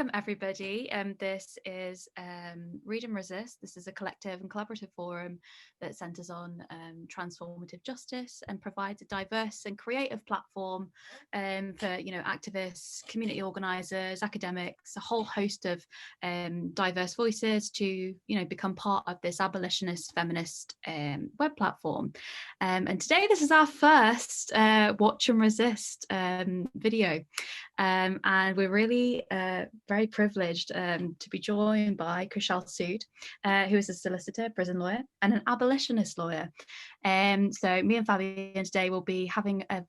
welcome everybody. This is Read and Resist. This is a collective and collaborative forum that centres on transformative justice and provides a diverse and creative platform for activists, community organisers, academics, a whole host of diverse voices to become part of this abolitionist feminist web platform. And today this is our first Watch and Resist video. And we're really very privileged to be joined by Kushal Sood, who is a solicitor, prison lawyer, and an abolitionist lawyer. So me and Fabienne today will be having a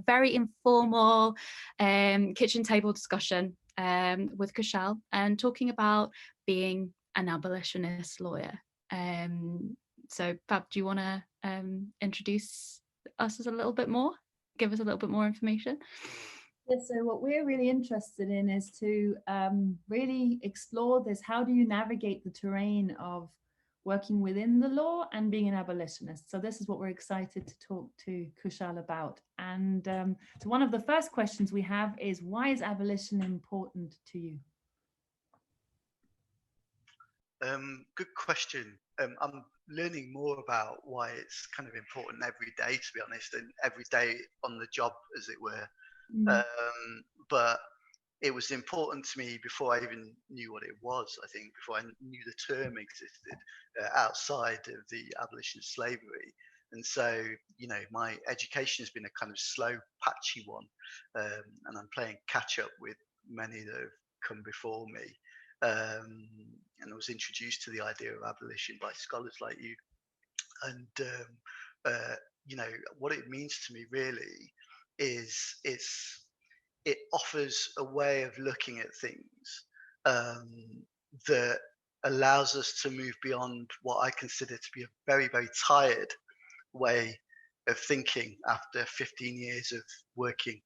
very informal kitchen table discussion with Kushal and talking about being an abolitionist lawyer. So Fab, do you want to introduce us a little bit more? Give us a little bit more information? Yes, so what we're really interested in is to really explore this. How do you navigate the terrain of working within the law and being an abolitionist? So this is what we're excited to talk to Kushal about. And so one of the first questions we have is, why is abolition important to you? Good question. I'm learning more about why it's kind of important every day, to be honest, and every day on the job, as it were. But it was important to me before I even knew what it was. I think before I knew the term existed outside of the abolition of slavery. And so, my education has been a kind of slow, patchy one, and I'm playing catch up with many that have come before me. And I was introduced to the idea of abolition by scholars like you. And what it means to me really is it offers a way of looking at things that allows us to move beyond what I consider to be a very, very tired way of thinking after 15 years of working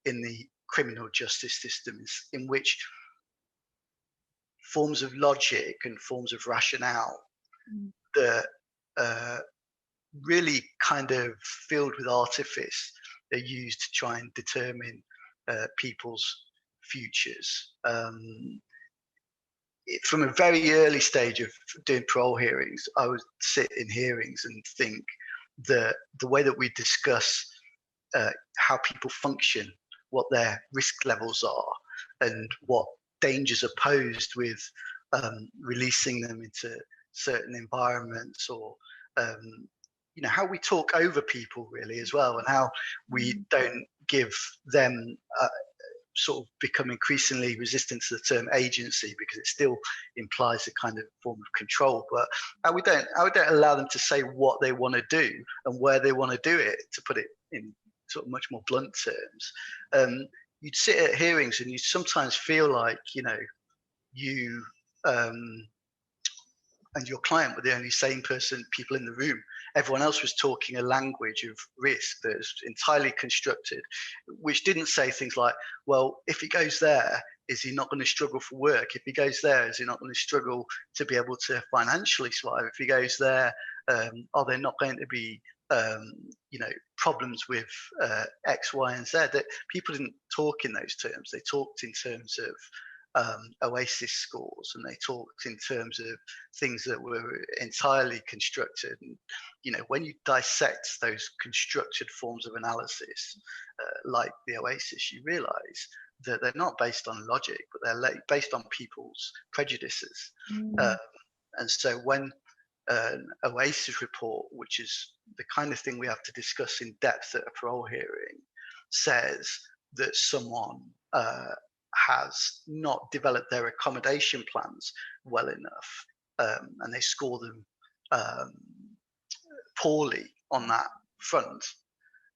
in the criminal justice systems, in which forms of logic and forms of rationale that really kind of filled with artifice are used to try and determine people's futures. From a very early stage of doing parole hearings, I would sit in hearings and think that the way that we discuss how people function, what their risk levels are, and what dangers are posed with releasing them into certain environments, or how we talk over people really as well, and how we don't give them sort of become increasingly resistant to the term agency, because it still implies a kind of form of control, but how we don't allow them to say what they want to do and where they want to do it, to put it in sort of much more blunt terms. You'd sit at hearings and you'd sometimes feel like you and your client were the only sane people in the room. Everyone else was talking a language of risk that is entirely constructed, which didn't say things like, well, if he goes there, is he not going to struggle for work? If he goes there, is he not going to struggle to be able to financially survive? If he goes there, are there not going to be problems with X, Y, and Z? That people didn't talk in those terms. They talked in terms of OASIS scores, and they talked in terms of things that were entirely constructed. And when you dissect those constructed forms of analysis, like the OASIS, you realize that they're not based on logic, but they're based on people's prejudices. And so when an OASIS report, which is the kind of thing we have to discuss in depth at a parole hearing, says that someone has not developed their accommodation plans well enough, and they score them poorly on that front,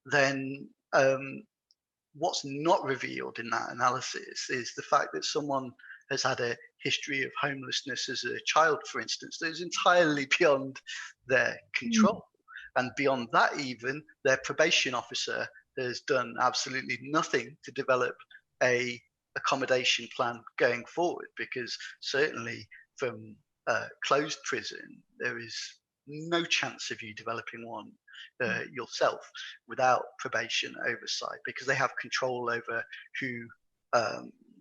then what's not revealed in that analysis is the fact that someone has had a history of homelessness as a child, for instance, that is entirely beyond their control. And beyond that, even their probation officer has done absolutely nothing to develop a accommodation plan going forward, because certainly from closed prison there is no chance of you developing one yourself without probation oversight, because they have control over who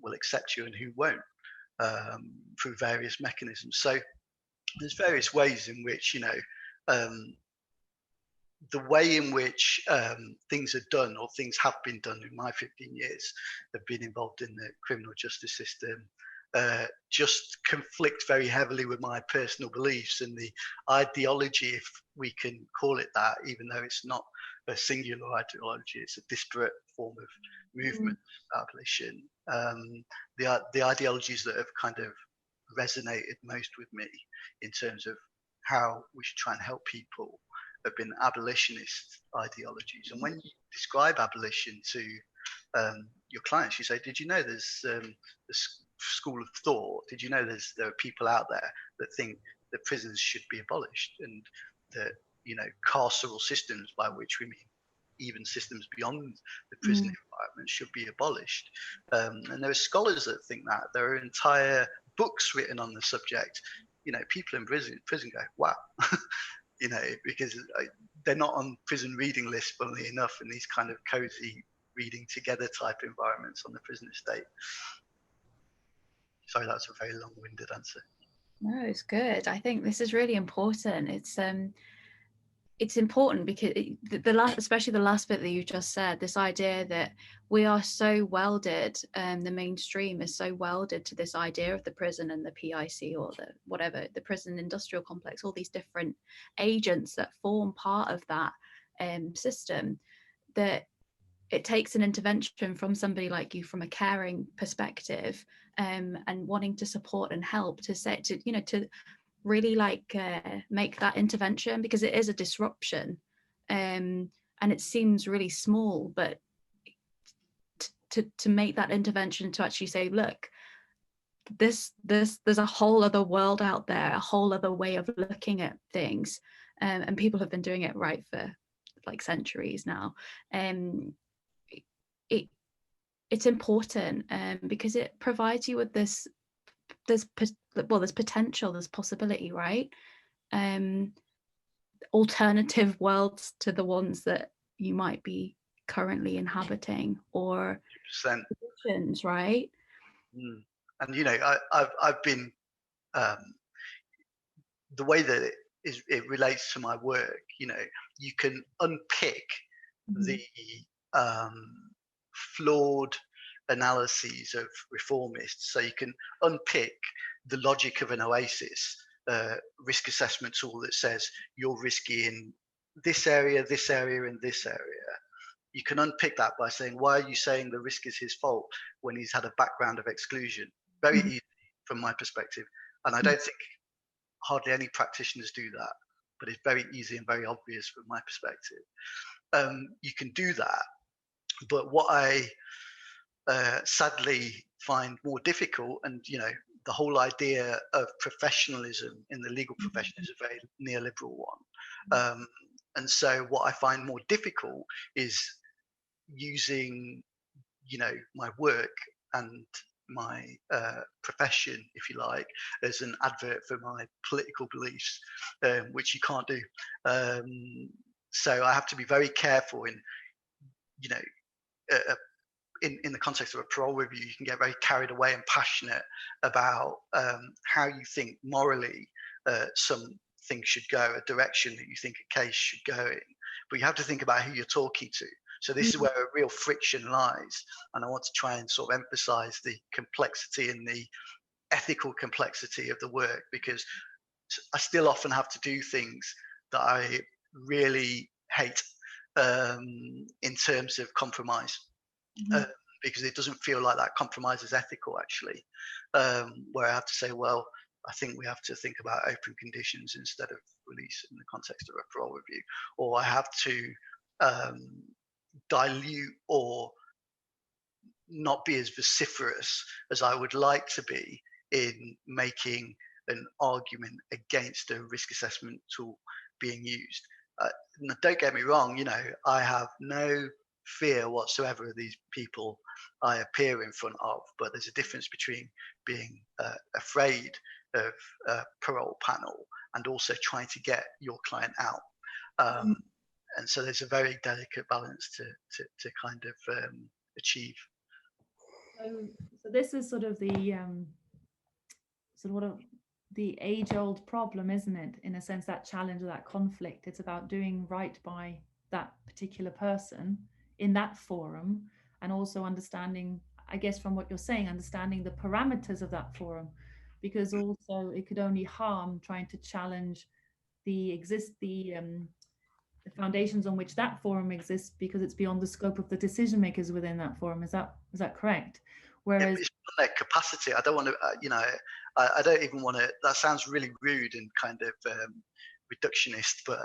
will accept you and who won't, through various mechanisms. So there's various ways in which, the way in which things are done, or things have been done in my 15 years of being involved in the criminal justice system, just conflict very heavily with my personal beliefs and the ideology, if we can call it that, even though it's not a singular ideology, it's a disparate form of movement, abolition. The ideologies that have kind of resonated most with me in terms of how we should try and help people have been abolitionist ideologies. And when you describe abolition to your clients, you say, did you know there's this school of thought? Did you know there are people out there that think that prisons should be abolished, and that, carceral systems, by which we mean even systems beyond the prison environment, should be abolished? And there are scholars that think that. There are entire books written on the subject. People in prison go, wow. Because they're not on prison reading lists, funnily enough, in these kind of cozy reading together type environments on the prison estate. Sorry, that's a very long-winded answer. No, it's good. I think this is really important. It's important because especially the last bit that you just said, this idea that we are so welded, the mainstream is so welded to this idea of the prison and the PIC, or the prison industrial complex, all these different agents that form part of that system, that it takes an intervention from somebody like you, from a caring perspective, and wanting to support and help to really make that intervention, because it is a disruption, and it seems really small, but to make that intervention, to actually say, look, there's a whole other world out there, a whole other way of looking at things, and people have been doing it right for like centuries now. It's important, because it provides you with there's potential, there's possibility, right? Alternative worlds to the ones that you might be currently inhabiting, or 100%. positions, right? And I've been the way that it relates to my work. You can unpick the flawed analyses of reformists. So you can unpick the logic of an OASIS risk assessment tool that says you're risky in this area, and this area. You can unpick that by saying, why are you saying the risk is his fault when he's had a background of exclusion? Very easy from my perspective. And I don't think hardly any practitioners do that, but it's very easy and very obvious from my perspective. You can do that. But what I sadly find more difficult, and the whole idea of professionalism in the legal profession is a very neoliberal one. And so what I find more difficult is using, my work and my profession, if you like, as an advert for my political beliefs, which you can't do. So I have to be very careful in the context of a parole review. You can get very carried away and passionate about how you think morally some things should go, a direction that you think a case should go in. But you have to think about who you're talking to. So this is where a real friction lies. And I want to try and sort of emphasize the complexity and the ethical complexity of the work, because I still often have to do things that I really hate in terms of compromise. Because it doesn't feel like that compromise is ethical, actually, where I have to say, well, I think we have to think about open conditions instead of release in the context of a parole review, or I have to dilute or not be as vociferous as I would like to be in making an argument against a risk assessment tool being used. Don't get me wrong, I have no fear whatsoever of these people I appear in front of, but there's a difference between being afraid of a parole panel and also trying to get your client out. And so there's a very delicate balance to kind of achieve. So this is sort of the the age-old problem, isn't it? In a sense, that challenge or that conflict. It's about doing right by that particular person in that forum, and also understanding, I guess, from what you're saying, understanding the parameters of that forum, because also it could only harm trying to challenge the foundations on which that forum exists, because it's beyond the scope of the decision makers within that forum. Is that correct? Whereas it's their capacity. I don't want to, I don't even want to. That sounds really rude and kind of reductionist, but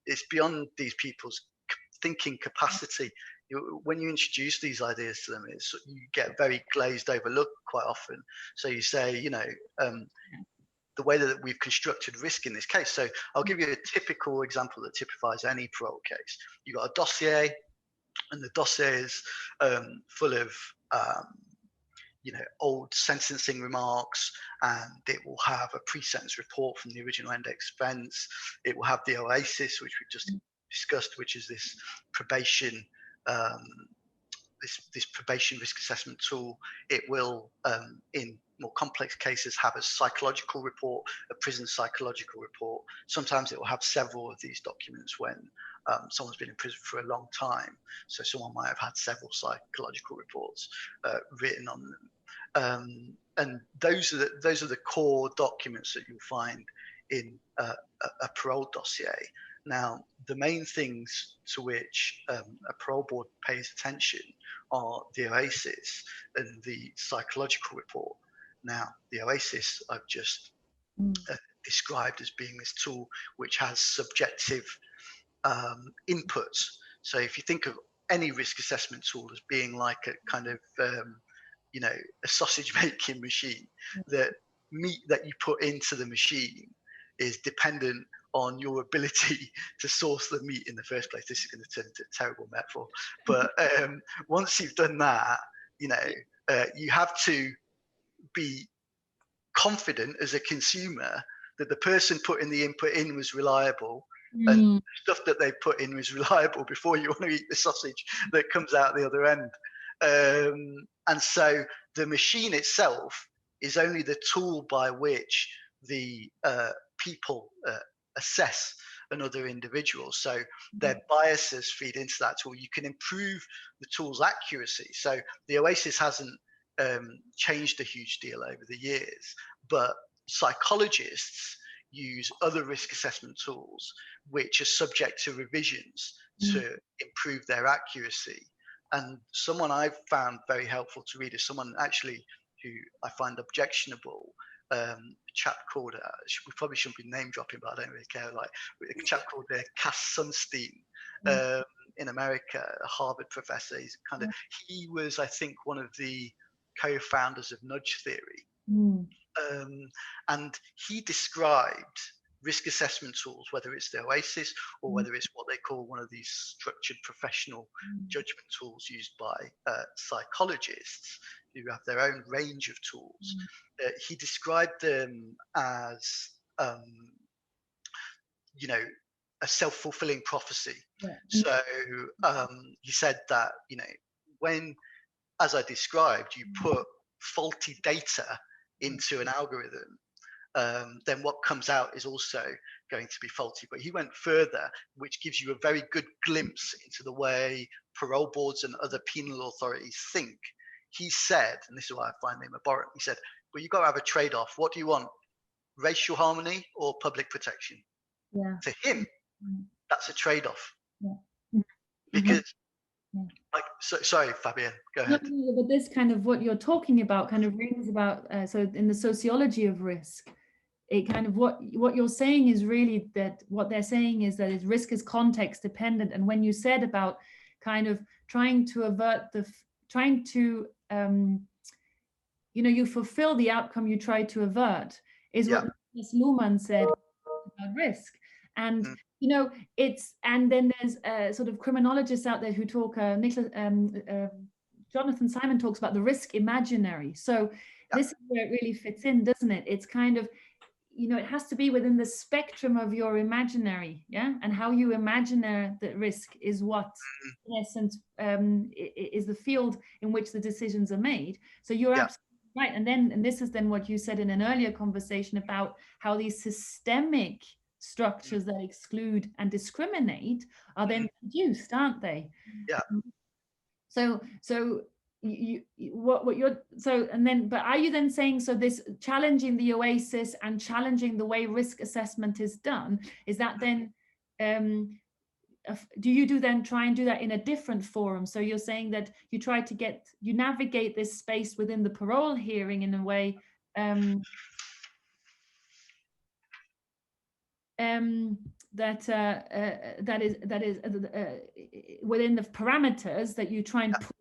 it's beyond these people's thinking capacity. When you introduce these ideas to them, you get very glazed over look quite often. So you say, the way that we've constructed risk in this case. So I'll give you a typical example that typifies any parole case. You've got a dossier, and the dossier is full of old sentencing remarks, and it will have a pre-sentence report from the original index offence. It will have the OASIS, which we've just discussed, which is this probation this probation risk assessment tool. It will, in more complex cases, have a psychological report, a prison psychological report. Sometimes it will have several of these documents when someone's been in prison for a long time. So someone might have had several psychological reports written on them. And those are the core documents that you'll find in a parole dossier. Now, the main things to which a parole board pays attention are the OASIS and the psychological report. Now, the OASIS I've just described as being this tool which has subjective inputs. So if you think of any risk assessment tool as being like a kind of, a sausage making machine, that meat that you put into the machine is dependent on your ability to source the meat in the first place. This is going to turn into a terrible metaphor, but once you've done that, you have to be confident as a consumer that the person putting the input in was reliable, and stuff that they put in was reliable before you want to eat the sausage that comes out the other end. And so the machine itself is only the tool by which the people assess another individual. So their biases feed into that tool. You can improve the tool's accuracy. So the OASIS hasn't changed a huge deal over the years, but psychologists use other risk assessment tools which are subject to revisions to improve their accuracy. And someone I've found very helpful to read is someone actually who I find objectionable, a chap called, we probably shouldn't be name dropping, but I don't really care, like a chap called Cass Sunstein in America, a Harvard professor. He was, I think, one of the co-founders of nudge theory. And he described risk assessment tools, whether it's the OASIS or whether it's what they call one of these structured professional judgment tools used by psychologists who have their own range of tools. He described them as, a self-fulfilling prophecy. So he said that, when, as I described, you put faulty data into an algorithm, then what comes out is also going to be faulty. But he went further, which gives you a very good glimpse into the way parole boards and other penal authorities think. He said, and this is why I find him abhorrent, he said, well, you've got to have a trade-off. What do you want, racial harmony or public protection? To him, that's a trade-off. Because sorry, Fabienne, go ahead. No, but this kind of what you're talking about kind of rings about, so in the sociology of risk, it kind of what you're saying is really that what they're saying is that risk is context dependent. And when you said about kind of trying to avert you fulfill the outcome you try to avert, is what Ms. Luhmann said about risk. And and then there's sort of criminologists out there who talk, Jonathan Simon talks about the risk imaginary. So this is where it really fits in, doesn't it? It's kind of, you know, it has to be within the spectrum of your imaginary, yeah, and how you imagine the risk is what, in essence, is the field in which the decisions are made. So you're absolutely right. And this is then what you said in an earlier conversation about how these systemic structures that exclude and discriminate are then produced, aren't they? Yeah. So what you're, so, and then, but are you then saying, so this challenging the OASIS and challenging the way risk assessment is done, is that then, do you then try and do that in a different forum? So you're saying that you try to you navigate this space within the parole hearing in a way that is within the parameters that you try and push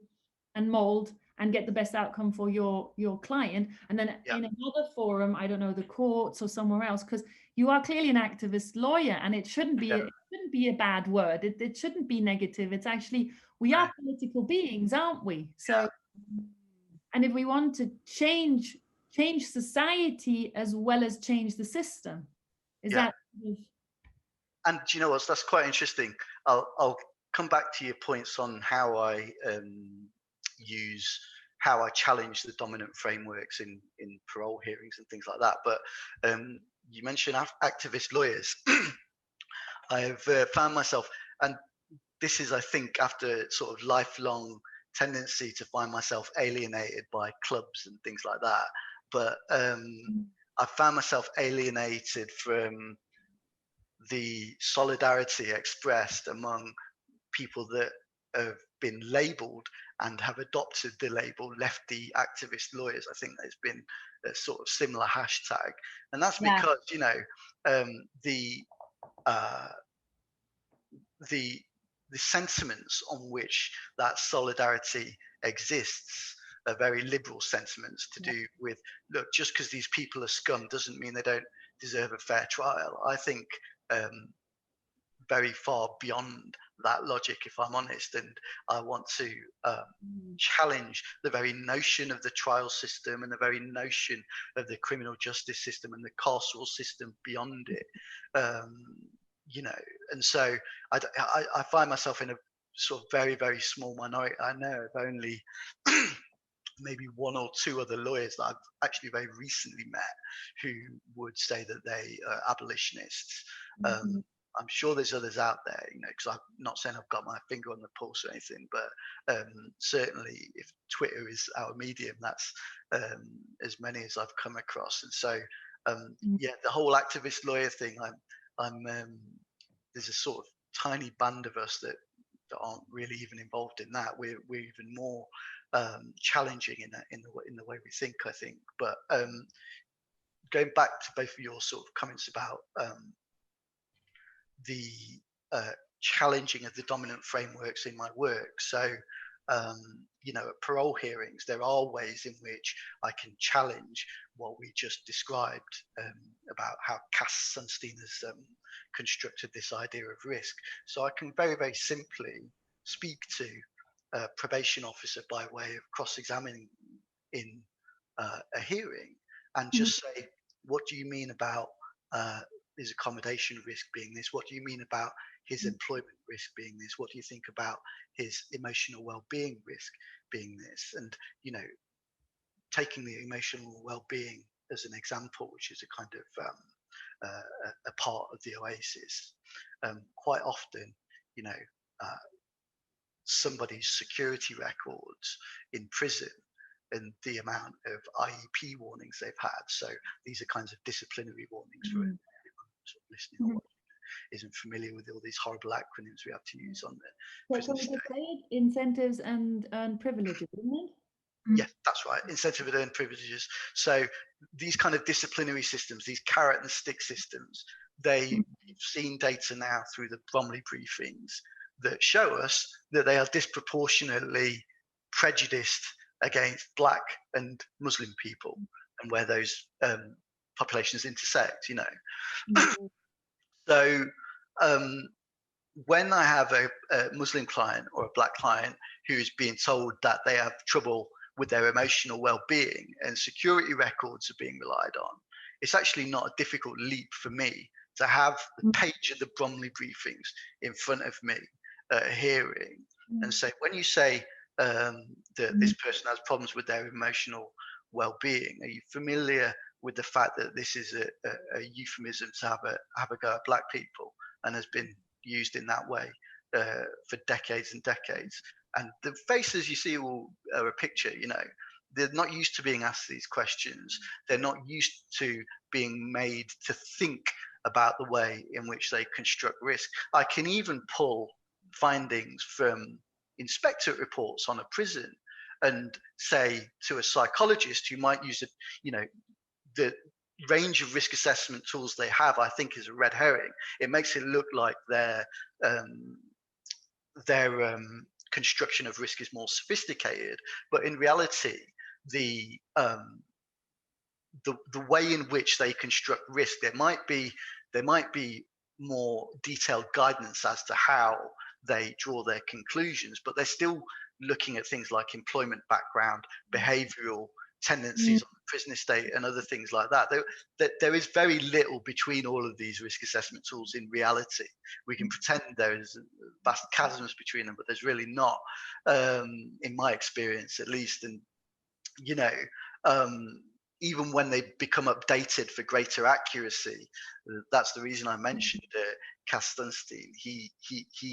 and mold and get the best outcome for your client, and then in another forum, I don't know, the courts or somewhere else, because you are clearly an activist lawyer, and it shouldn't be a bad word. It shouldn't be negative. It's actually, we are political beings, aren't we? So, and if we want to change society as well as change the system, is that? And do you know what? That's quite interesting. I'll come back to your points on how I how I challenge the dominant frameworks in parole hearings and things like that. But you mentioned activist lawyers. I have found myself, and this is, I think, after sort of lifelong tendency to find myself alienated by clubs and things like that. But I found myself alienated from the solidarity expressed among people that have been labelled and have adopted the label lefty activist lawyers. I think there's been a sort of similar hashtag, and that's because you know the sentiments on which that solidarity exists are very liberal sentiments to do with, look, just because these people are scum doesn't mean they don't deserve a fair trial. I think very far beyond that logic, if I'm honest, and I want to challenge the very notion of the trial system and the very notion of the criminal justice system and the carceral system beyond it. You know, and so I find myself in a sort of very, very small minority. I know of only maybe one or two other lawyers that I've actually very recently met who would say that they are abolitionists. I'm sure there's others out there, you know, because I'm not saying I've got my finger on the pulse or anything, but certainly if Twitter is our medium, that's as many as I've come across. And so, yeah, the whole activist lawyer thing, there's a sort of tiny band of us that aren't really even involved in that. We're even more challenging in the way we think, I think. But going back to both of your sort of comments about the challenging of the dominant frameworks in my work. So, you know, at parole hearings, there are ways in which I can challenge what we just described about how Cass Sunstein has constructed this idea of risk. So I can very, very simply speak to a probation officer by way of cross-examining in a hearing and just say, what do you mean about his accommodation risk being this? What do you mean about his employment risk being this? What do you think about his emotional well-being risk being this? And, you know, taking the emotional well-being as an example, which is a kind of a part of the OASIS, quite often, you know, somebody's security records in prison and the amount of IEP warnings they've had. So these are kinds of disciplinary warnings for anyone sort of listening or watching isn't familiar with all these horrible acronyms we have to use on the prison state. Incentives and privileges, isn't it? Yes, that's right. Incentive and earned privileges. So these kind of disciplinary systems, these carrot and stick systems, we've seen data now through the Bromley briefings that show us that they are disproportionately prejudiced against Black and Muslim people and where those populations intersect, you know. So when I have a Muslim client or a Black client who is being told that they have trouble with their emotional well-being and security records are being relied on, it's actually not a difficult leap for me to have the page of the Bromley briefings in front of me at a hearing and say, when you say that this person has problems with their emotional well-being, are you familiar with the fact that this is a euphemism to have a go at black people and has been used in that way for decades and decades? And the faces you see are a picture, you know. They're not used to being asked these questions. They're not used to being made to think about the way in which they construct risk. I can even pull findings from inspectorate reports on a prison and say to a psychologist who might use the range of risk assessment tools they have, I think, is a red herring. It makes it look like their construction of risk is more sophisticated, but in reality, the way in which they construct risk, there might be more detailed guidance as to how they draw their conclusions, but they're still looking at things like employment background, behavioral tendencies on the prison estate, and other things like that. There is very little between all of these risk assessment tools in reality. We can pretend there is vast chasms between them, but there's really not, in my experience at least. And you know, even when they become updated for greater accuracy, that's the reason I mentioned Cass Dunstein. He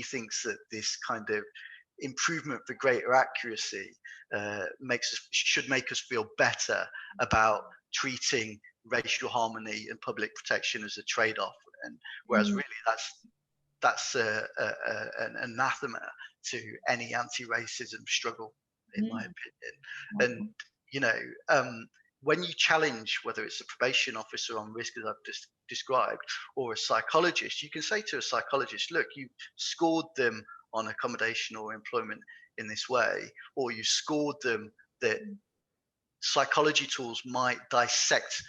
thinks that this kind of improvement for greater accuracy should make us feel better about treating racial harmony and public protection as a trade-off, and whereas really that's an anathema to any anti-racism struggle, in my opinion. And you know, when you challenge whether it's a probation officer on risk, as I've just described, or a psychologist, you can say to a psychologist, look, you scored them on accommodation or employment in this way, or you scored them that psychology tools might dissect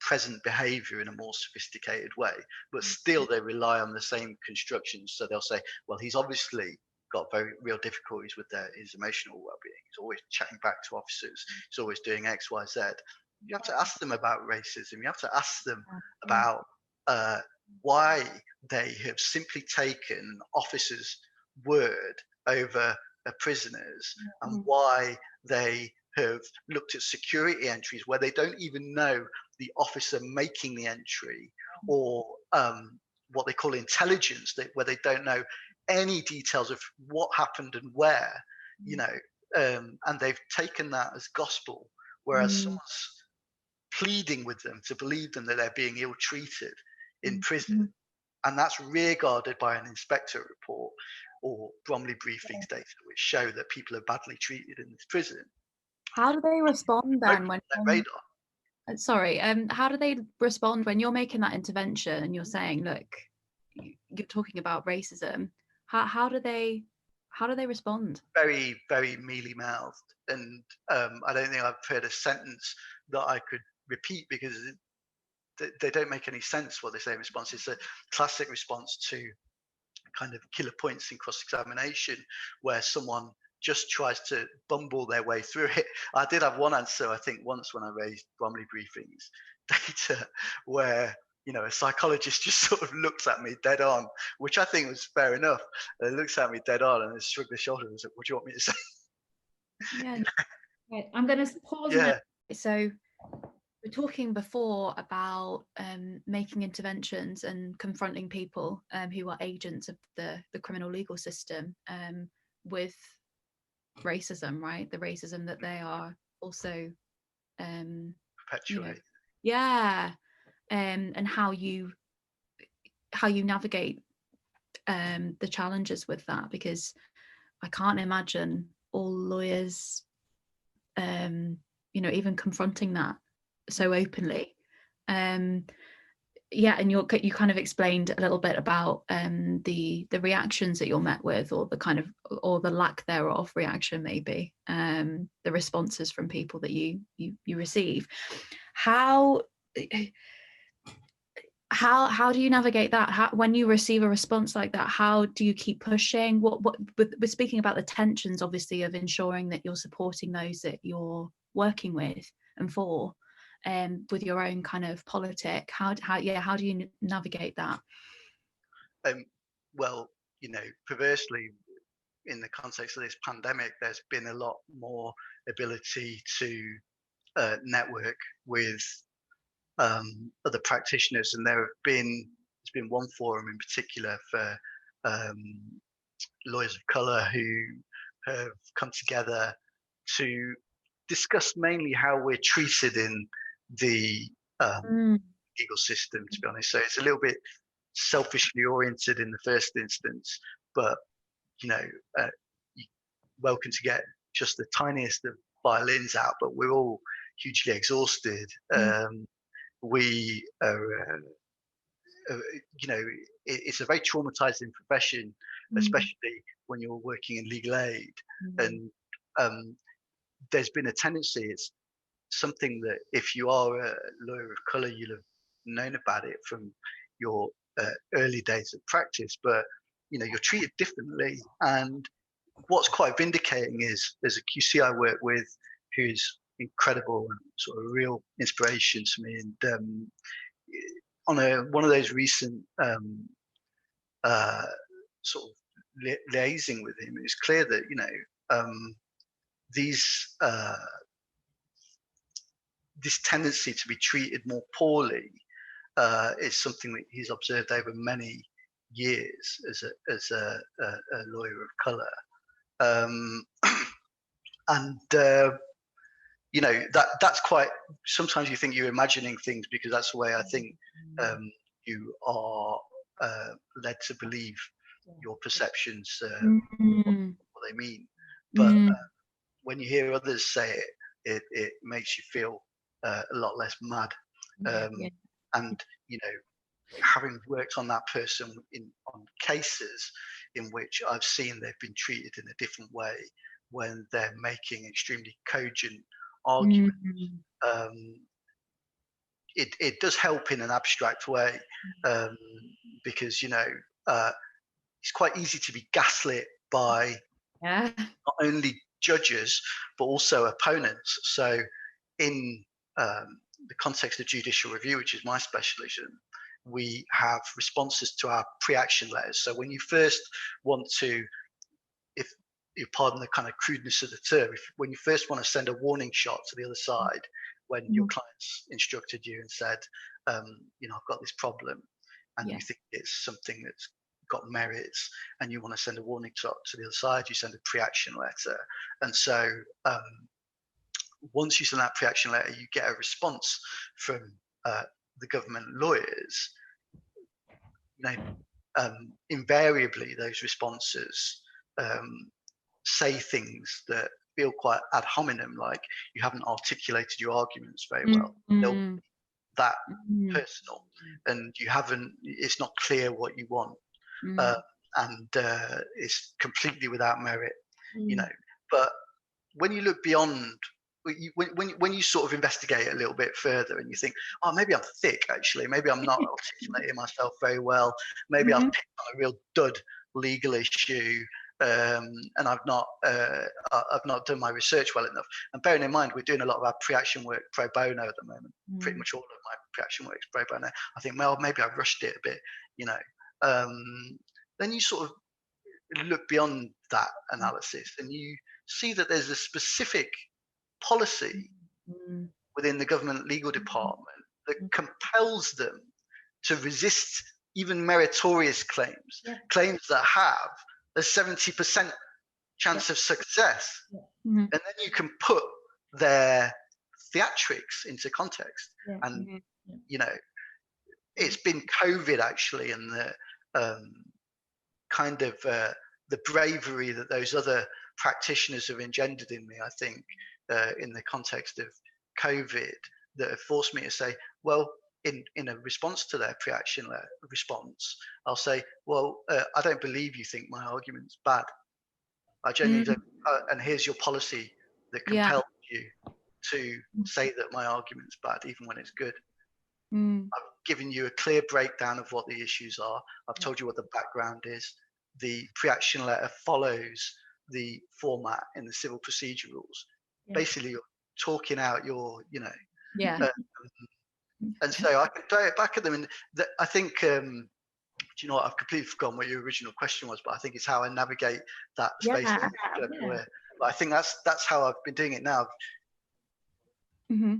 present behavior in a more sophisticated way, but still they rely on the same constructions. So they'll say, well, he's obviously got very real difficulties with his emotional well-being. He's always chatting back to officers. He's always doing X, Y, Z. You have to ask them about racism. You have to ask them about why they have simply taken an officer's word over a prisoner's, and why they have looked at security entries where they don't even know the officer making the entry, or what they call intelligence, where they don't know any details of what happened and where, you know, and they've taken that as gospel, whereas someone's pleading with them to believe them that they're being ill-treated in prison, and that's rear-guarded by an inspectorate report or Bromley briefings data which show that people are badly treated in this prison. How do they respond then when how do they respond when you're making that intervention and you're saying, look, you're talking about racism? How do they respond? Very, very mealy-mouthed, and I don't think I've heard a sentence that I could repeat, because they don't make any sense what they say in response. It's a classic response to kind of killer points in cross-examination, where someone just tries to bumble their way through it. I did have one answer, I think, once when I raised Bromley briefings data, where, you know, a psychologist just sort of looked at me dead on, which I think was fair enough. They looked at me dead on and they shrugged their shoulders and said, what do you want me to say? Yeah. Right. I'm going to pause. Yeah. So we're talking before about making interventions and confronting people who are agents of the criminal legal system with racism, right? The racism that they are also Perpetuate. And how you navigate the challenges with that, because I can't imagine all lawyers even confronting that so openly. And you kind of explained a little bit about the reactions that you're met with, or the lack thereof reaction, maybe the responses from people that you receive. How do you navigate that? When you receive a response like that, how do you keep pushing? We're speaking about the tensions, obviously, of ensuring that you're supporting those that you're working with and for. with your own kind of politic? How do you navigate that? Well, perversely, in the context of this pandemic, there's been a lot more ability to network with other practitioners, and there's been one forum in particular for lawyers of colour who have come together to discuss mainly how we're treated in the legal system, to be honest. So it's a little bit selfishly oriented in the first instance, but you're welcome to get just the tiniest of violins out, but we're all hugely exhausted. We are it's a very traumatizing profession, especially when you're working in legal aid. And there's been a tendency, it's something that if you are a lawyer of colour, you'll have known about it from your early days of practice, but you're treated differently. And what's quite vindicating is there's a QC I work with who's incredible and sort of a real inspiration to me. And on one of those recent sort of liaising with him, it was clear that this tendency to be treated more poorly is something that he's observed over many years as a lawyer of colour. And that's quite, sometimes you think you're imagining things, because that's the way I think you are led to believe your perceptions, what they mean. But when you hear others say it, it makes you feel a lot less mad. And having worked on that person on cases in which I've seen they've been treated in a different way when they're making extremely cogent arguments, it does help in an abstract way, because it's quite easy to be gaslit by not only judges but also opponents. So in the context of judicial review, which is my specialism, we have responses to our pre-action letters. So when you first want to, if you pardon the kind of crudeness of the term, when you first want to send a warning shot to the other side, when your client's instructed you and said, I've got this problem, and you think it's something that's got merits, and you want to send a warning shot to the other side, you send a pre-action letter. And so once you send that pre-action letter, you get a response from the government lawyers. Invariably, those responses say things that feel quite ad hominem, like you haven't articulated your arguments very well. They'll be that personal, and it's not clear what you want, and it's completely without merit, But when you look beyond, when you sort of investigate a little bit further, and you think, oh, maybe I'm thick, actually, maybe I'm not articulating myself very well, maybe I've picked on a real dud legal issue, and I've not done my research well enough. And bearing in mind, we're doing a lot of our pre-action work pro bono at the moment. Pretty much all of my pre-action work is pro bono. I think, well, maybe I've rushed it a bit, Then you sort of look beyond that analysis, and you see that there's a specific policy within the government legal department that compels them to resist even meritorious claims, claims that have a 70% chance of success. And then you can put their theatrics into context. And, it's been COVID, actually, and the kind of the bravery that those other practitioners have engendered in me, I think, in the context of COVID, that have forced me to say, well, in a response to their pre-action response, I'll say, well, I don't believe you think my argument's bad. I genuinely don't, and here's your policy that compels you to say that my argument's bad, even when it's good. I've given you a clear breakdown of what the issues are. I've told you what the background is. The pre-action letter follows the format in the civil procedure rules. Basically, you're talking out your, Yeah. And so I can throw it back at them. And I think, do you know what? I've completely forgotten what your original question was, but I think it's how I navigate that space. Yeah. But I think that's how I've been doing it now. Mm-hmm.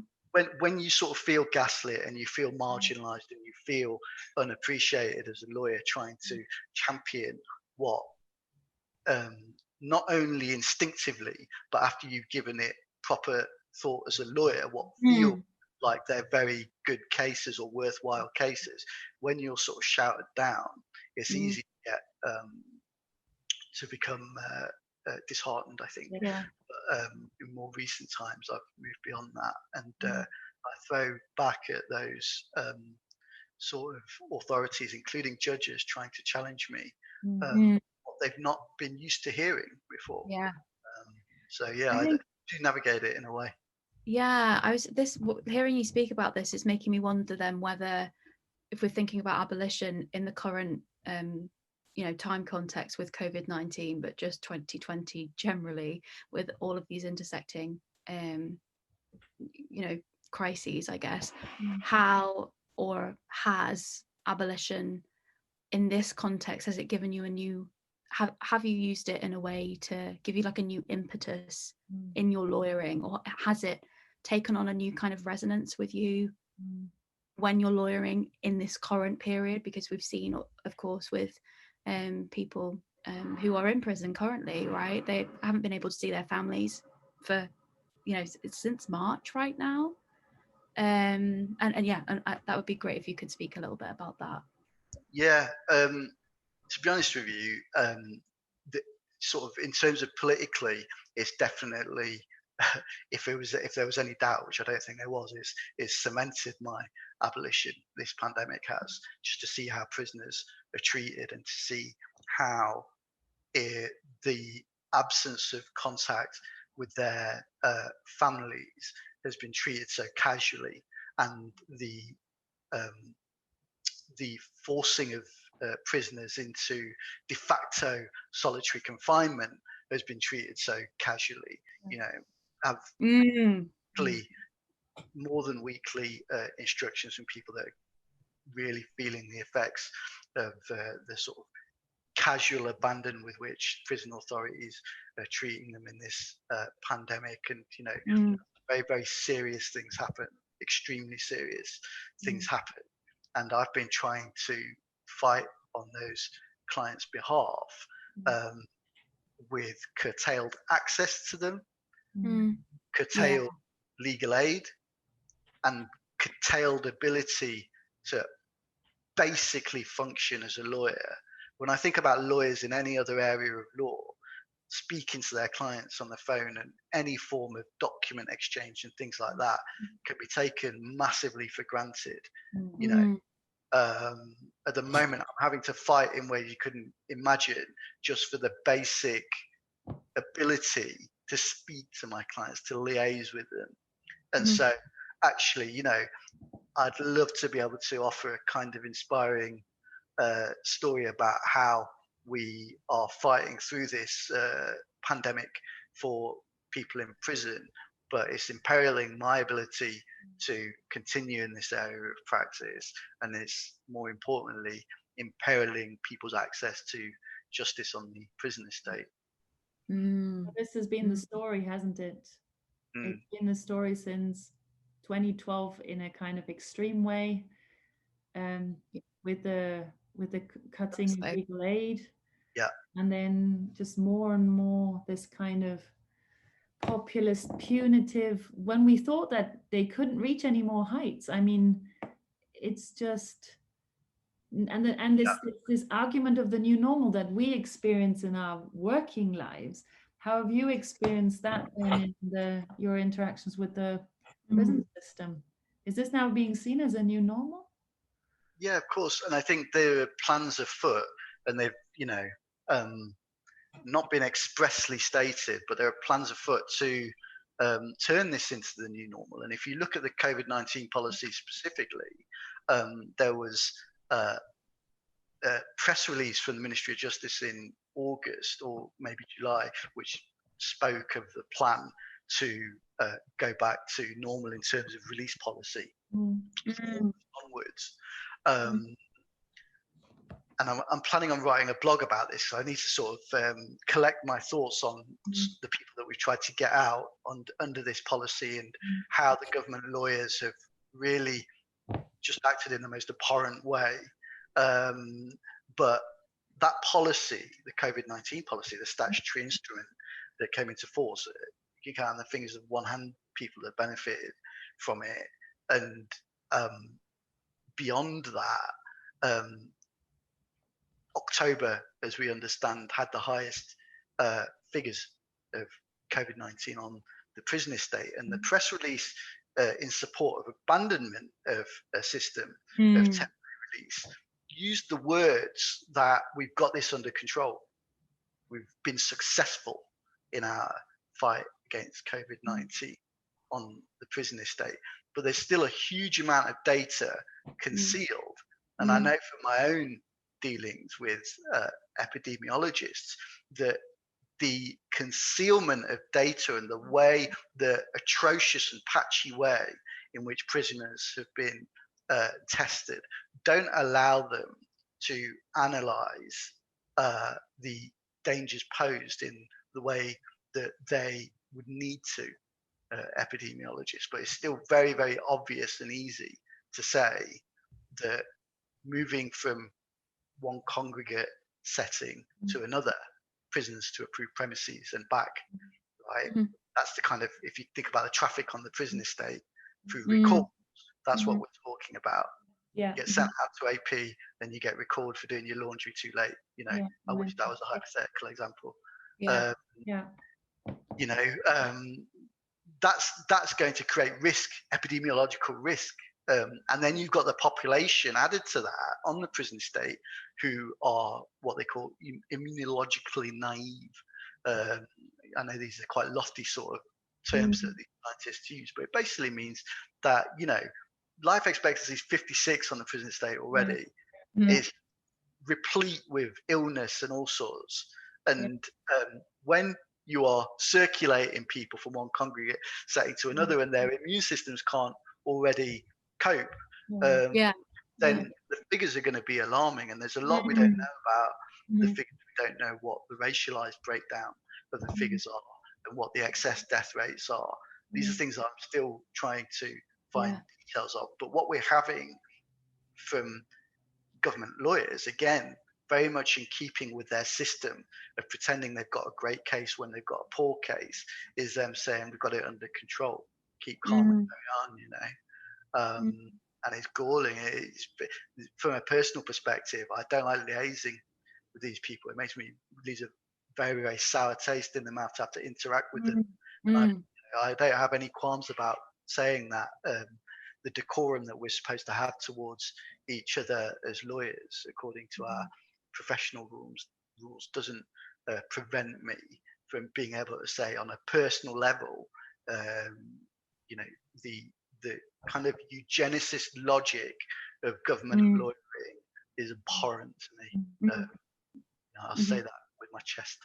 When you sort of feel gaslit and you feel marginalized and you feel unappreciated as a lawyer trying to champion what not only instinctively but after you've given it proper thought as a lawyer, what feel like they're very good cases or worthwhile cases, when you're sort of shouted down, it's easy to get to become disheartened, I think. Yeah. In more recent times I've moved beyond that, and I throw back at those sort of authorities, including judges, trying to challenge me what they've not been used to hearing before. Yeah. So yeah, I do navigate it in a way. Yeah, hearing you speak about this is making me wonder then whether, if we're thinking about abolition in the current time context with COVID-19, but just 2020 generally, with all of these intersecting crises, I guess, how or has abolition in this context, has it given you a new, have you used it in a way to give you like a new impetus in your lawyering, or has it taken on a new kind of resonance with you when you're lawyering in this current period? Because we've seen, of course, with people who are in prison currently, right, they haven't been able to see their families for since March right now, and that would be great if you could speak a little bit about that. Yeah, to be honest with you, sort of in terms of politically, it's definitely if there was any doubt, which I don't think there was, it's cemented my abolition. This pandemic has, just to see how prisoners are treated and to see how the absence of contact with their families has been treated so casually, and the forcing of prisoners into de facto solitary confinement has been treated so casually. Have more than weekly instructions from people that are really feeling the effects of the sort of casual abandon with which prison authorities are treating them in this pandemic. And very, very serious things happen, extremely serious things happen, and I've been trying to fight on those clients' behalf with curtailed access to them, curtailed legal aid, and curtailed ability to basically function as a lawyer. When I think about lawyers in any other area of law, speaking to their clients on the phone and any form of document exchange and things like that can be taken massively for granted. At the moment, I'm having to fight in ways you couldn't imagine just for the basic ability to speak to my clients, to liaise with them. And so actually, I'd love to be able to offer a kind of inspiring story about how we are fighting through this pandemic for people in prison, but it's imperiling my ability to continue in this area of practice, and it's more importantly imperiling people's access to justice on the prison estate. This has been the story, hasn't it? It's been the story since 2012 in a kind of extreme way, with the cutting of legal aid, and then just more and more this kind of populist, punitive, when we thought that they couldn't reach any more heights. I mean, it's just, and this argument of the new normal that we experience in our working lives. How have you experienced that in your interactions with the prison system? Is this now being seen as a new normal? Yeah, of course. And I think there are plans afoot, and they've, not been expressly stated, but there are plans afoot to turn this into the new normal. And if you look at the COVID-19 policy specifically, there was a press release from the Ministry of Justice in August or maybe July, which spoke of the plan to go back to normal in terms of release policy onwards. And I'm planning on writing a blog about this. So I need to sort of collect my thoughts on the people that we've tried to get out under this policy, and how the government lawyers have really just acted in the most abhorrent way. But that policy, the COVID-19 policy, the statutory instrument that came into force, you can count on the fingers of one hand people that benefited from it. And beyond that, October, as we understand, had the highest figures of COVID-19 on the prison estate, and the press release in support of abandonment of a system of temporary release used the words that we've got this under control. We've been successful in our fight against COVID-19 on the prison estate, but there's still a huge amount of data concealed. And I know from my own dealings with epidemiologists that the concealment of data and the atrocious and patchy way in which prisoners have been tested don't allow them to analyze the dangers posed in the way that they would need to, epidemiologists. But it's still very, very obvious and easy to say that moving from one congregate setting to another, prisoners to approved premises and back, right? That's the kind of, if you think about the traffic on the prison estate through recall, that's what we're talking about. You get sent out to AP, then you get recalled for doing your laundry too late. You know, I wish that was a hypothetical example. You know, that's going to create risk, epidemiological risk. And then you've got the population added to that on the prison estate who are what they call immunologically naive. I know these are quite lofty sort of terms that the scientists use, but it basically means that, you know, life expectancy is 56 on the prison estate already. It's replete with illness and all sorts. And when you are circulating people from one congregate setting to another and their immune systems can't already cope, then the figures are going to be alarming. And there's a lot we don't know about the figures. We don't know what the racialized breakdown of the figures are and what the excess death rates are. These are things I'm still trying to find details of. But what we're having from government lawyers, again, very much in keeping with their system of pretending they've got a great case when they've got a poor case, is them saying we've got it under control, keep calm and going on, you know. And it's galling. From a personal perspective, I don't like liaising with these people. It makes me leaves a very, very sour taste in the mouth to have to interact with them. And I don't have any qualms about saying that. The decorum that we're supposed to have towards each other as lawyers, according to our professional rules, doesn't prevent me from being able to say on a personal level, you know, the kind of eugenicist logic of government lawyering is abhorrent to me. I'll say that with my chest.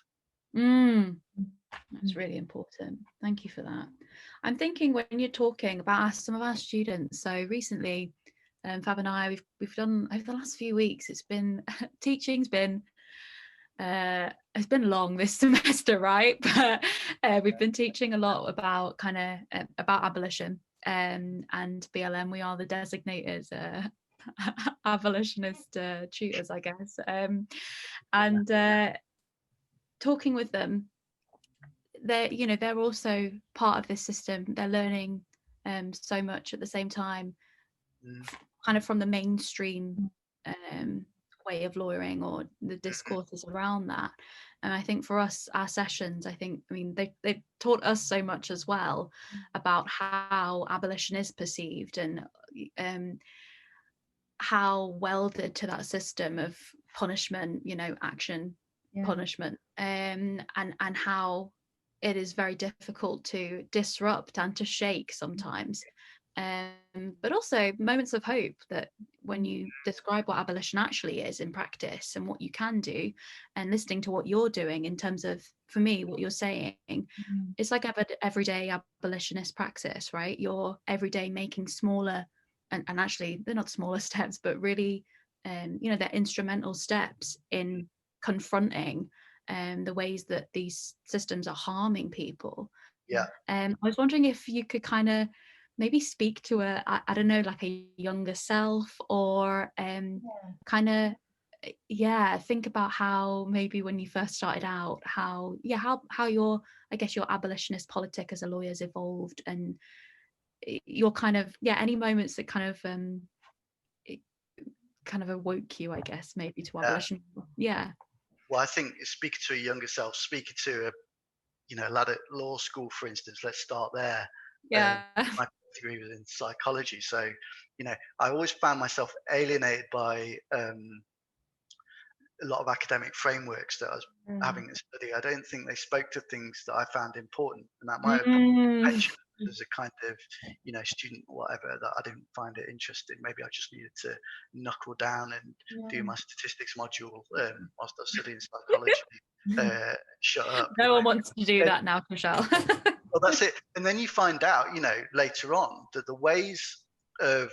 That's really important. Thank you for that. I'm thinking when you're talking about some of our students, so recently Fab and I, we've done over the last few weeks, it's been teaching's been it's been long this semester, right? But we've been teaching a lot about about abolition and BLM. We are the designated abolitionist tutors, I guess, and talking with them, they're also part of this system. They're learning so much at the same time, kind of from the mainstream way of lawyering or the discourses around that. And I think for us, our sessions, they've taught us so much as well about how abolition is perceived and how welded to that system of punishment, action, punishment, and how it is very difficult to disrupt and to shake sometimes. but also moments of hope, that when you describe what abolition actually is in practice and what you can do, and listening to what you're doing in terms of, for me, what you're saying, it's like everyday abolitionist praxis, right? You're every day making smaller, and actually they're not smaller steps, but really, they're instrumental steps in confronting the ways that these systems are harming people. Yeah. I was wondering if you could kind of maybe speak to I don't know, like a younger self, or kind of think about how maybe when you first started out, how your, I guess, your abolitionist politic as a lawyer has evolved, and your kind of any moments that kind of awoke you, I guess, maybe to abolition. Well, I think speaking to a younger self, speaking to a lad at law school, for instance, let's start there. My degree was in psychology, so I always found myself alienated by a lot of academic framelworks that I was having to study. I don't think they spoke to things that I found important, and that might have been as a kind of student or whatever, that I didn't find it interesting. Maybe I just needed to knuckle down and do my statistics module whilst I was studying psychology. Shut up. No one wants to do that now, Kushal. Well, that's it. And then you find out, later on, that the ways of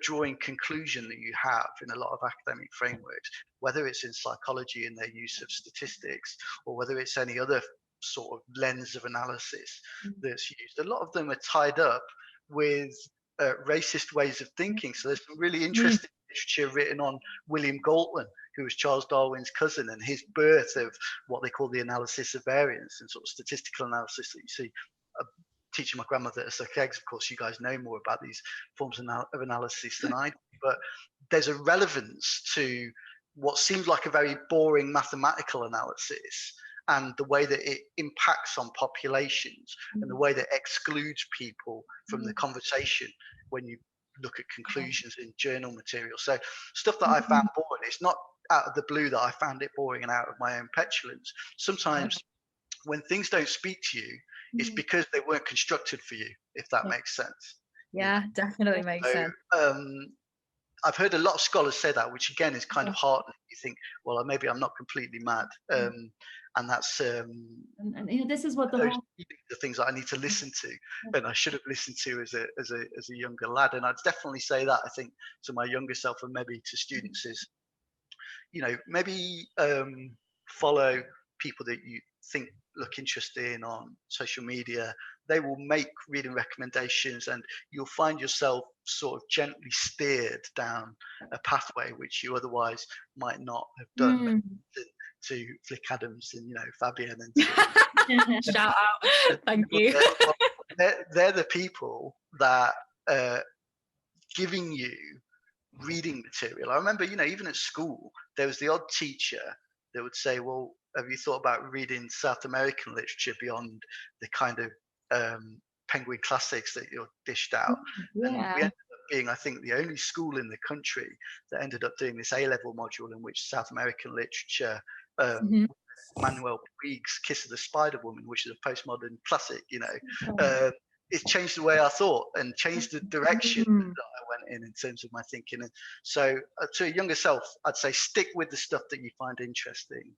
drawing conclusion that you have in a lot of academic frameworks, whether it's in psychology and their use of statistics, or whether it's any other sort of lens of analysis that's used, a lot of them are tied up with racist ways of thinking. So there's some really interesting literature written on William Galton, who was Charles Darwin's cousin, and his birth of what they call the analysis of variance and sort of statistical analysis that you see. Teaching my grandmother at Suck Eggs, of course, you guys know more about these forms of analysis than I do, but there's a relevance to what seems like a very boring mathematical analysis, and the way that it impacts on populations, and the way that it excludes people from the conversation when you look at conclusions in journal material. So stuff that I found boring, it's not out of the blue that I found it boring and out of my own petulance. Sometimes when things don't speak to you, it's because they weren't constructed for you, if that makes sense. Yeah, definitely makes sense. I've heard a lot of scholars say that, which again is kind of heartening. You think, well, maybe I'm not completely mad. And that's and this is what the things that I need to listen to, and I should have listened to as a younger lad. And I'd definitely say that, I think, to my younger self, and maybe to students, is maybe follow people that you think look interesting on social media. They will make reading recommendations, and you'll find yourself sort of gently steered down a pathway which you otherwise might not have done. To Flick Adams and Fabienne and shout out, thank you. They're the people that are giving you reading material. I remember, even at school, there was the odd teacher that would say, well, have you thought about reading South American literature beyond the kind of Penguin classics that you're dished out? And we ended up being, I think, the only school in the country that ended up doing this A-level module in which South American literature, Manuel Puig's Kiss of the Spider Woman, which is a postmodern classic, it changed the way I thought and changed the direction that I went in terms of my thinking. And so to a younger self, I'd say stick with the stuff that you find interesting.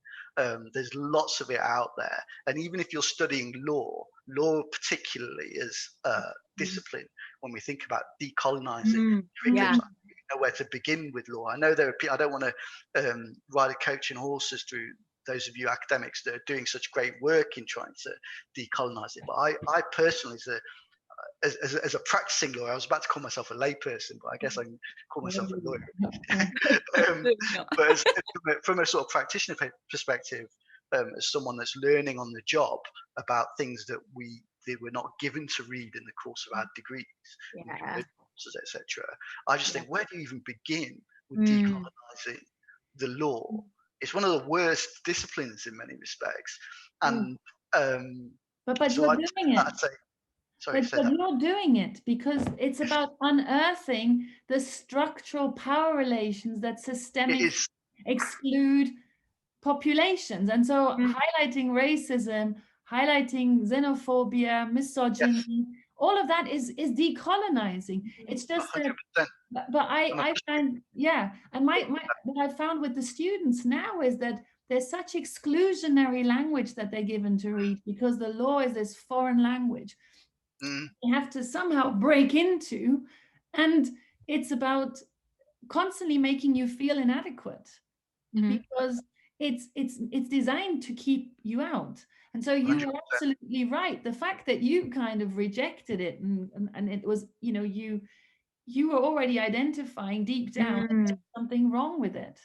There's lots of it out there. And even if you're studying law particularly as discipline, when we think about decolonizing, you know where to begin with law. I know there are people, I don't want to ride a coach and horses through those of you academics that are doing such great work in trying to decolonize it. But I personally, as a practicing lawyer, I was about to call myself a layperson, but I guess I can call myself a lawyer. But from a sort of practitioner perspective, as someone that's learning on the job about things that we were not given to read in the course of our degrees, etc. I just think, where do you even begin with decolonizing the law? It's one of the worst disciplines in many respects, and but so you're doing it. But you're doing it because it's about unearthing the structural power relations that systemic exclude populations, and so highlighting racism, highlighting xenophobia, misogyny, all of that is decolonizing. It's just that, 100%. but I find, yeah, and what I found with the students now is that there's such exclusionary language that they're given to read because the law is this foreign language you have to somehow break into, and it's about constantly making you feel inadequate because it's designed to keep you out. And so you 100%. were absolutely right. The fact that you kind of rejected it and it was, you know, you were already identifying deep down that there's something wrong with it.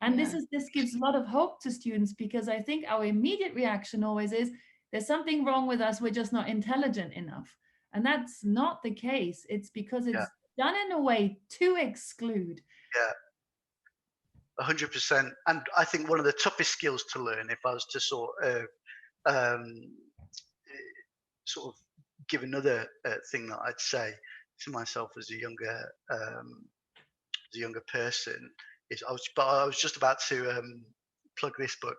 And this gives a lot of hope to students, because I think our immediate reaction always is there's something wrong with us, we're just not intelligent enough. And that's not the case. It's because it's done in a way to exclude. Yeah, 100%. And I think one of the toughest skills to learn, if I was to sort of give another thing that I'd say to myself as a younger person, is I was just about to plug this book,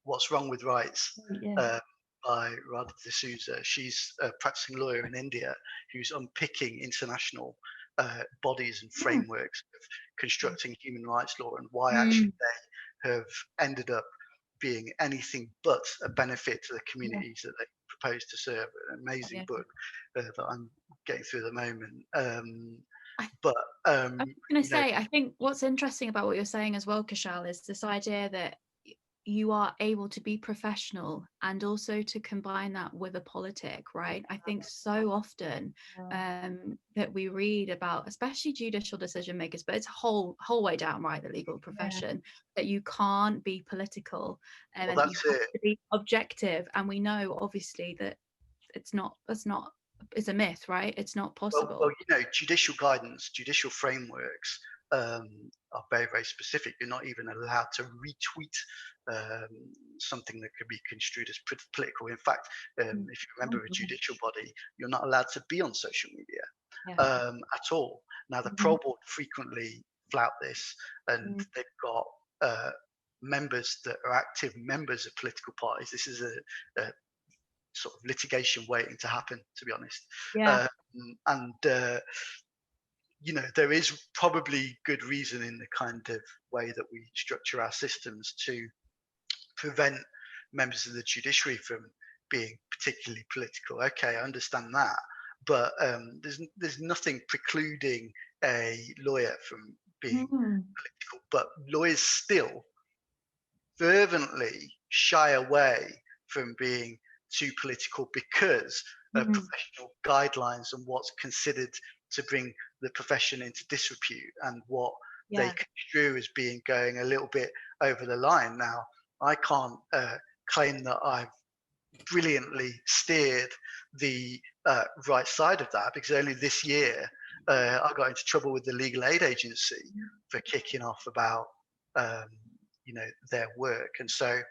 What's Wrong with Rights, by Radha D'Souza. She's a practicing lawyer in India who's unpicking international bodies and frameworks of constructing human rights law and why actually they have ended up being anything but a benefit to the communities that they propose to serve. An amazing book that I'm getting through at the moment. I'm going to say, I think what's interesting about what you're saying as well, Kushal, is this idea that you are able to be professional and also to combine that with a politic, right? I think so often that we read about, especially judicial decision makers, but it's whole way down, right, the legal profession, that you can't be political and you have to be objective. And we know obviously that it's a myth, right? It's not possible. Well, you know, judicial guidance, judicial frameworks are very, very specific. You're not even allowed to retweet something that could be construed as political. In fact, if you remember a judicial body, you're not allowed to be on social media at all. Now, the Pro Board frequently flout this, and they've got members that are active members of political parties. This is a sort of litigation waiting to happen, to be honest. You know, there is probably good reason in the kind of way that we structure our systems to prevent members of the judiciary from being particularly political. Okay, I understand that, but there's nothing precluding a lawyer from being political. But lawyers still fervently shy away from being too political because of professional guidelines and what's considered to bring the profession into disrepute and what they construe as being going a little bit over the line. Now, I can't claim that I've brilliantly steered the right side of that, because only this year I got into trouble with the legal aid agency for kicking off about you know, their work. And so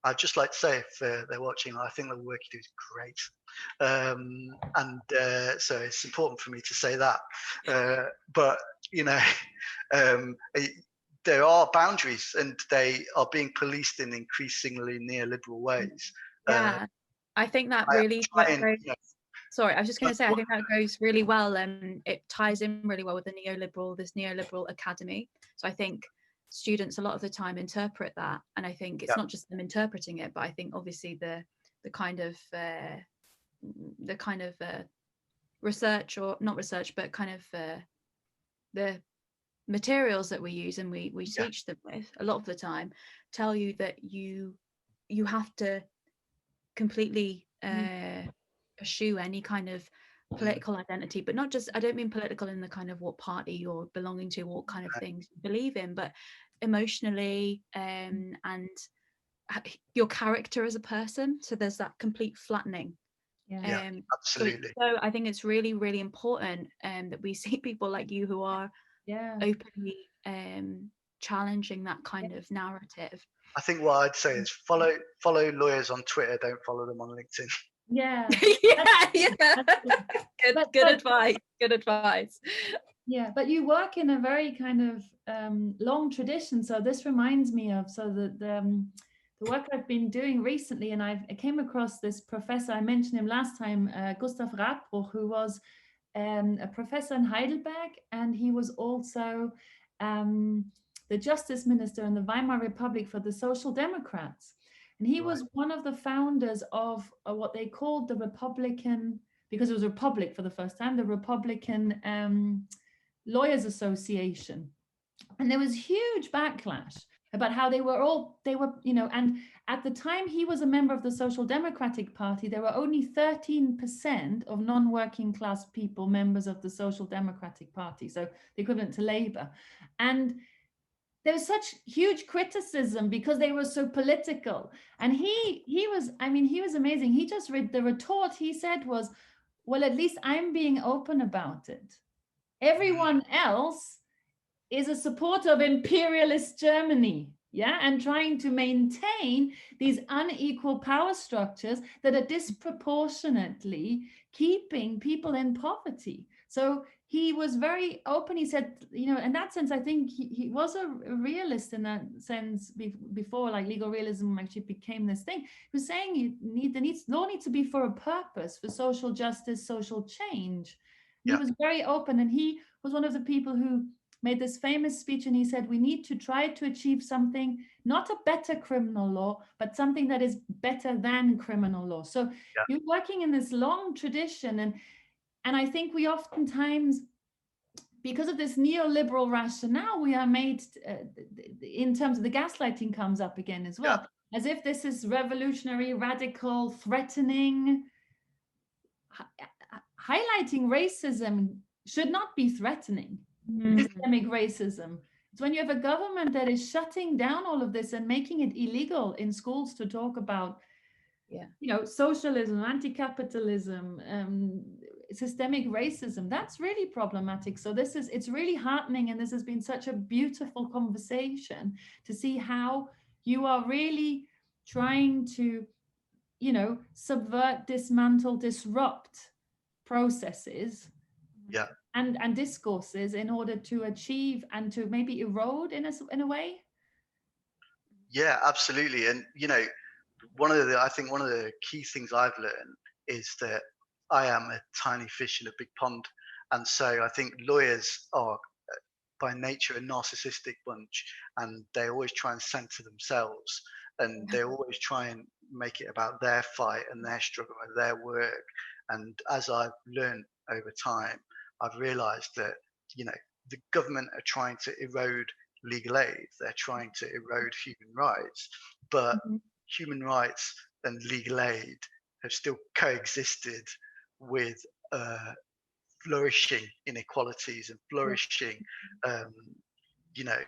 I'd just like to say, if they're watching, I think the work you do is great. So it's important for me to say that. But, you know, there are boundaries and they are being policed in increasingly neoliberal ways. I think that really sorry, I was just going to say, I think that goes really well, and it ties in really well with this neoliberal academy. So I think students a lot of the time interpret that, and I think it's not just them interpreting it, but I think obviously the kind of research, or not research, but kind of the materials that we use and we teach them with a lot of the time tell you that you have to completely eschew any kind of political identity, but not just, I don't mean political in the kind of what party you're belonging to, what kind of things you believe in, but emotionally and your character as a person. So there's that complete flattening. Absolutely. So I think it's really, really important that we see people like you who are openly challenging that kind of narrative. I think what I'd say is follow lawyers on Twitter, don't follow them on LinkedIn. Good advice. Yeah, but you work in a very kind of long tradition. So this reminds me of the the work I've been doing recently, and I came across this professor, I mentioned him last time, Gustav Radbruch, who was a professor in Heidelberg, and he was also the justice minister in the Weimar Republic for the Social Democrats. And he was one of the founders of what they called the Republican, because it was a republic for the first time, the Republican Lawyers Association. And there was huge backlash about how they were, you know, and at the time he was a member of the Social Democratic Party, there were only 13% of non-working class people members of the Social Democratic Party, so the equivalent to Labour. And there was such huge criticism because they were so political. And he was, I mean, he was amazing. He just read the retort he said was, well, at least I'm being open about it. Everyone else is a supporter of imperialist Germany, yeah, and trying to maintain these unequal power structures that are disproportionately keeping people in poverty. So he was very open. He said, you know, in that sense, I think he was a realist in that sense before like legal realism actually became this thing. He was saying law needs to be for a purpose, for social justice, social change. He was very open, and he was one of the people who made this famous speech, and he said, we need to try to achieve something, not a better criminal law, but something that is better than criminal law. So you're working in this long tradition, and I think we oftentimes, because of this neoliberal rationale, we are made, in terms of the gaslighting comes up again as well, as if this is revolutionary, radical, threatening. Highlighting racism should not be threatening. Systemic racism. It's when you have a government that is shutting down all of this and making it illegal in schools to talk about, you know, socialism, anti-capitalism, systemic racism. That's really problematic. So it's really heartening, and this has been such a beautiful conversation to see how you are really trying to, you know, subvert, dismantle, disrupt processes and discourses in order to achieve and to maybe erode in a way. Yeah, absolutely. And you know, I think one of the key things I've learned is that I am a tiny fish in a big pond, and so I think lawyers are by nature a narcissistic bunch, and they always try and center themselves, and they always try and make it about their fight and their struggle and their work. And as I've learned over time, I've realized that, you know, the government are trying to erode legal aid, they're trying to erode human rights, but human rights and legal aid have still coexisted with flourishing inequalities and flourishing, you know,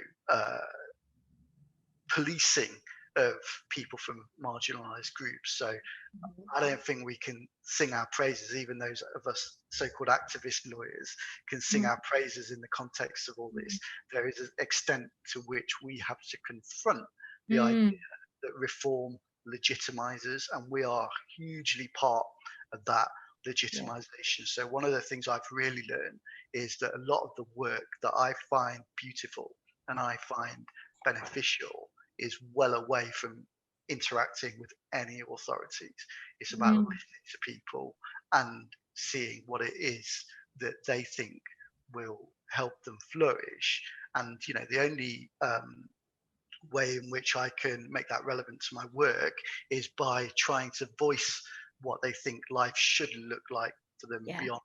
policing of people from marginalized groups. So I don't think we can sing our praises, even those of us so-called activist lawyers can sing our praises in the context of all this. There is an extent to which we have to confront the idea that reform legitimizes, and we are hugely part of that legitimization. So one of the things I've really learned is that a lot of the work that I find beautiful and I find beneficial is well away from interacting with any authorities. It's about listening to people and seeing what it is that they think will help them flourish. And you know, the only way in which I can make that relevant to my work is by trying to voice what they think life should look like for them beyond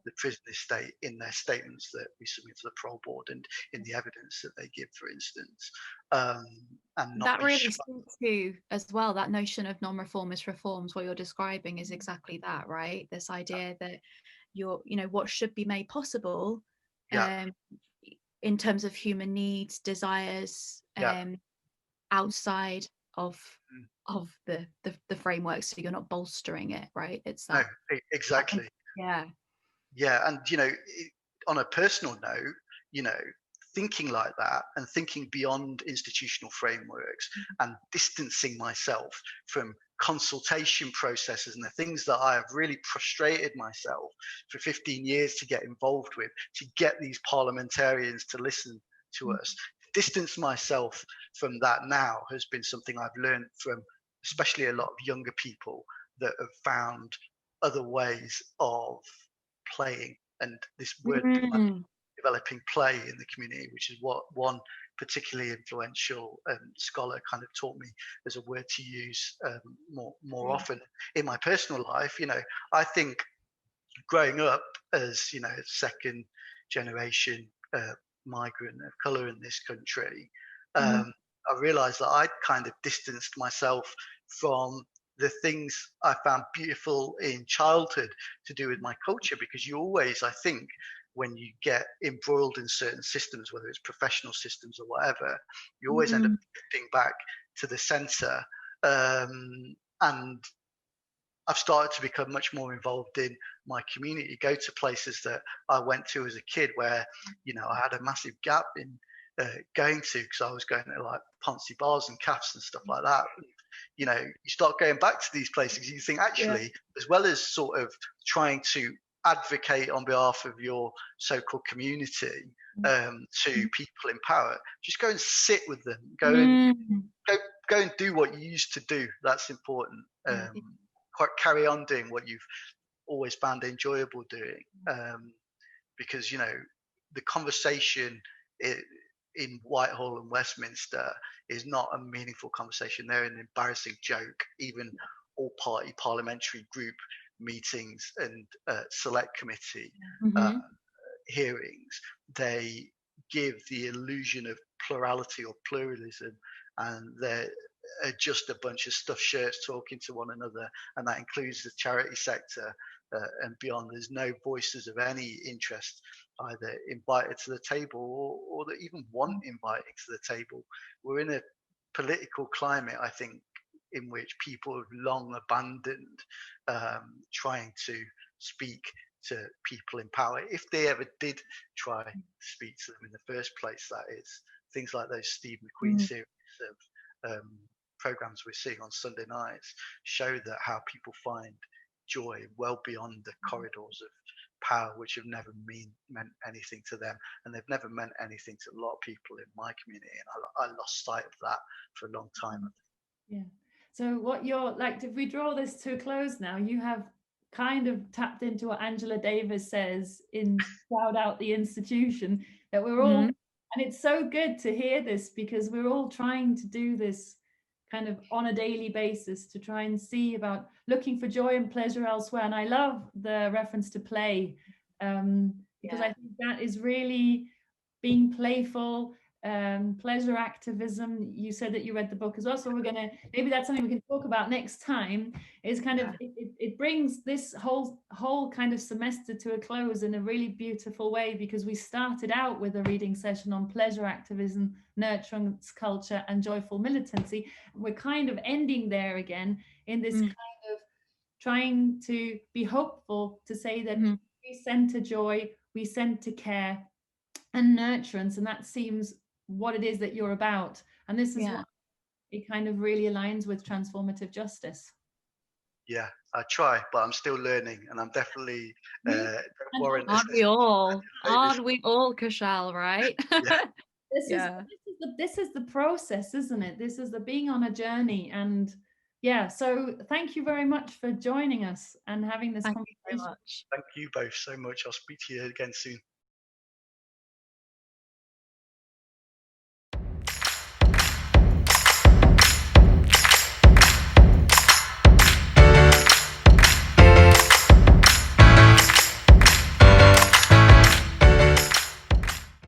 the prison estate in their statements that we submit to the parole board and in the evidence that they give, for instance. And not that really speaks to as well, that notion of non-reformist reforms. What you're describing is exactly that, right? This idea that you know, what should be made possible in terms of human needs, desires, outside of the framework, so you're not bolstering it, right? It's that. No, exactly. Yeah, and you know, on a personal note, you know, thinking like that and thinking beyond institutional frameworks and distancing myself from consultation processes and the things that I have really frustrated myself for 15 years to get involved with, to get these parliamentarians to listen to us, distance myself from that now has been something I've learned from especially a lot of younger people that have found other ways of playing, and this word developing play in the community, which is what one particularly influential scholar kind of taught me as a word to use more often in my personal life. I think growing up as second generation migrant of color in this country, I realized that I'd kind of distanced myself from the things I found beautiful in childhood to do with my culture, because you always, I think, when you get embroiled in certain systems, whether it's professional systems or whatever, you always end up drifting back to the center. And I've started to become much more involved in my community, go to places that I went to as a kid where, I had a massive gap in going to, because I was going to like Ponzi bars and cafes and stuff like that. You start going back to these places, you think actually, as well as sort of trying to advocate on behalf of your so-called community to people in power, just go and sit with them, go and do what you used to do. That's important. Carry on doing what you've always found enjoyable doing, because the conversation in Whitehall and Westminster is not a meaningful conversation. They're an embarrassing joke. Even all-party parliamentary group meetings and select committee hearings, they give the illusion of plurality or pluralism, and they're just a bunch of stuffed shirts talking to one another, and that includes the charity sector and beyond. There's no voices of any interest either invited to the table or that even want invited to the table. We're in a political climate, I think, in which people have long abandoned trying to speak to people in power, if they ever did try to speak to them in the first place. That is, things like those Steve McQueen series of programs we're seeing on Sunday nights show that how people find joy well beyond the corridors of power, which have never meant anything to them, and they've never meant anything to a lot of people in my community, and I lost sight of that for a long time. Yeah. So what you're like, if we draw this to a close now, you have kind of tapped into what Angela Davis says in Crowd Out the Institution, that we're all, and it's so good to hear this, because we're all trying to do this kind of on a daily basis to try and see about looking for joy and pleasure elsewhere. And I love the reference to play, because I think that is really being playful. Pleasure activism, you said that you read the book as well, so we're gonna, maybe that's something we can talk about next time, is kind of it brings this whole kind of semester to a close in a really beautiful way, because we started out with a reading session on pleasure activism, nurturance culture and joyful militancy. We're kind of ending there again in this kind of trying to be hopeful, to say that we center joy, we center care and nurturance, and that seems what it is that you're about. And this is what it kind of really aligns with transformative justice. Yeah, I try, but I'm still learning, and I'm definitely aren't we all, Kushal, right? This is the process, isn't it? This is the being on a journey. And so thank you very much for joining us and having this conversation. Thank you both so much. I'll speak to you again soon.